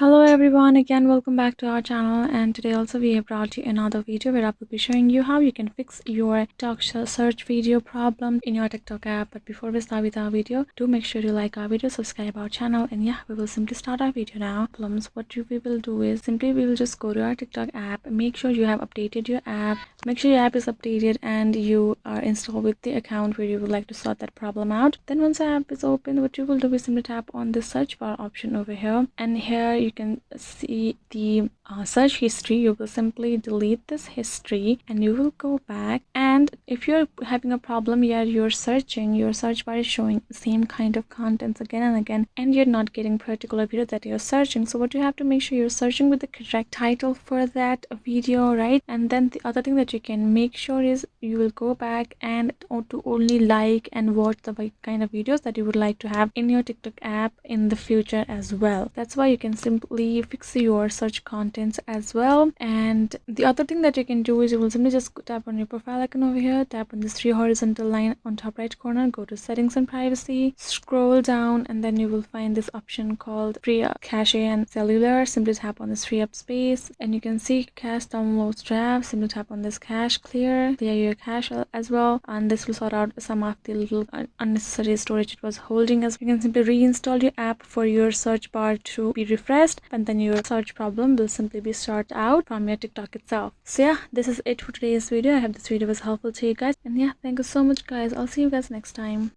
Hello everyone, again welcome back to our channel, and today also we have brought you another video where I will be showing you how you can fix your TikTok search video problem in your TikTok app. But before we start with our video, do make sure you like our video, subscribe our channel, and yeah, we will simply start our video now. What we will do is simply we will just go to our TikTok app, make sure you have updated your app, make sure your app is updated and you are installed with the account where you would like to sort that problem out. Then once the app is open, what you will do is simply tap on the search bar option over here, and here you can see the search history. You will simply delete this history and you will go back, and if you're having a problem where you're searching, your search bar is showing the same kind of contents again and again and you're not getting particular video that you're searching, so what you have to make sure you're searching with the correct title for that video, right? And then the other thing that you can make sure is you will go back and to only like and watch the kind of videos that you would like to have in your TikTok app in the future as well. That's why you can simply fix your search contents as well. And the other thing that you can do is you will simply just tap on your profile icon over here, tap on this three horizontal line on top right corner, go to settings and privacy, scroll down, and then you will find this option called free cache and cellular. Simply tap on this free up space and you can see cache downloads draft. Simply tap on this cache clear your cache as well, and this will sort out some of the little unnecessary storage it was holding. As you can simply reinstall your app for your search bar to be refreshed, and then your search problem will simply be sorted out from your TikTok itself. So yeah, this is it for today's video. I hope this video was helpful to you guys, and yeah, thank you so much guys. I'll see you guys next time.